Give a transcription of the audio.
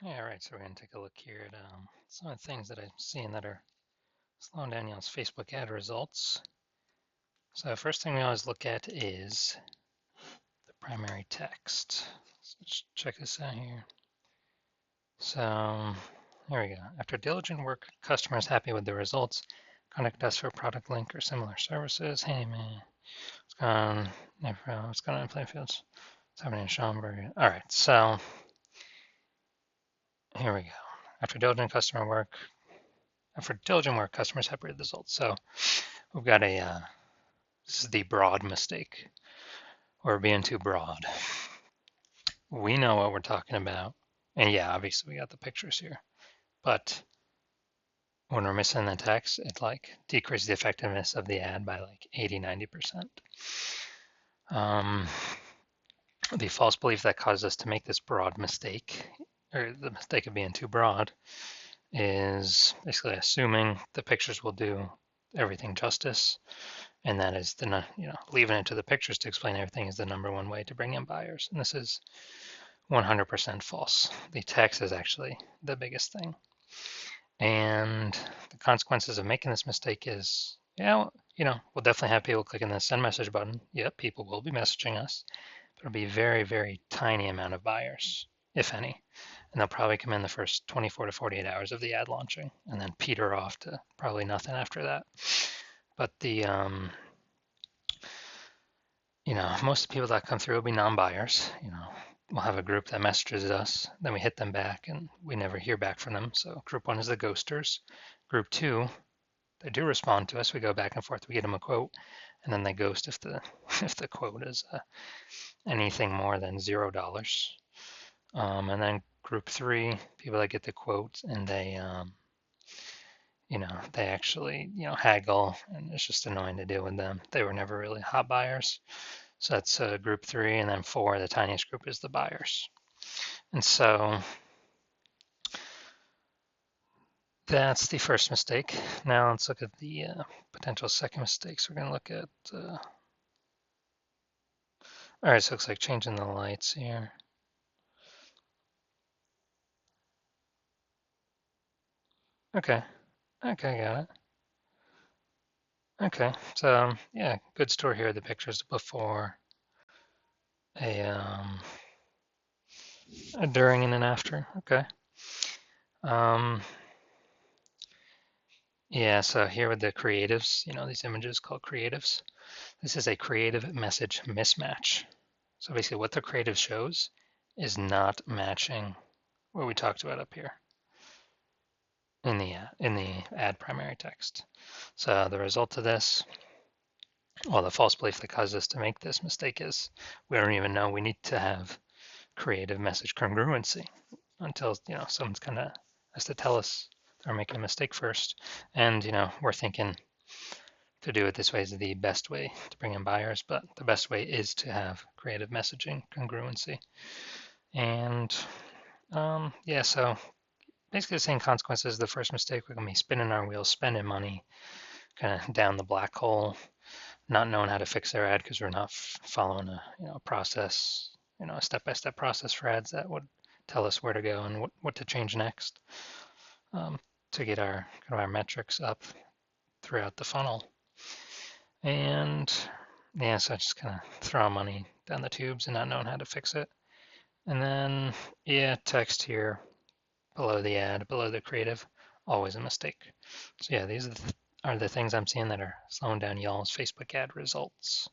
All right, so we're going to take a look here at some of the things that I'm seeing that are slowing down y'all's Facebook ad results. So first thing we always look at is the primary text. So let's check this out here. So here we go. After diligent work, customer is happy with the results. Contact us for product link or similar services. HandyMan, what's going on? Efrain, what's going on in Plainfields? What's happening in Schaumburg? All right, so here we go. After diligent work, customers happy with the results. So we've got this is the broad mistake. We're being too broad. We know what we're talking about. And yeah, obviously we got the pictures here. But when we're missing the text, it like decreases the effectiveness of the ad by like 80, 90%. The false belief that caused us to make this broad mistake, or the mistake of being too broad, is basically assuming the pictures will do everything justice. And that is leaving it to the pictures to explain everything is the number one way to bring in buyers. And this is 100% false. The text is actually the biggest thing. And the consequences of making this mistake is, we'll definitely have people clicking the send message button. Yep, people will be messaging us, but it'll be a very, very tiny amount of buyers, if any. And they'll probably come in the first 24 to 48 hours of the ad launching and then peter off to probably nothing after that. But most of the people that come through will be non-buyers. We'll have a group that messages us, then we hit them back and we never hear back from them. So group one is the ghosters. Group two, they do respond to us. We go back and forth, we get them a quote, and then they ghost if the if the quote is anything more than $0. And then group three, people that get the quote and they they actually, haggle, and it's just annoying to deal with them. They were never really hot buyers. So that's group three, and then four, the tiniest group, is the buyers. And so that's the first mistake. Now let's look at the potential second mistakes. We're going to look at, all right, so it looks like changing the lights here. Okay, got it. Okay, so yeah, good story here. The pictures before, a during and an after. Okay. Yeah, so here with the creatives, these images called creatives. This is a creative message mismatch. So basically what the creative shows is not matching what we talked about up here in the ad primary text. So the result of this, well, the false belief that caused us to make this mistake is we don't even know we need to have creative message congruency until, someone's kind of has to tell us they're making a mistake first. And, we're thinking to do it this way is the best way to bring in buyers, but the best way is to have creative messaging congruency. And so basically the same consequences as the first mistake. We're going to be spinning our wheels, spending money, kind of down the black hole, not knowing how to fix their ad because we're not following a process, a step-by-step process for ads that would tell us where to go and what to change next to get our metrics up throughout the funnel. And yeah, so just kind of throwing money down the tubes and not knowing how to fix it. And then text here below the ad, below the creative, always a mistake. So yeah, these are the things I'm seeing that are slowing down y'all's Facebook ad results.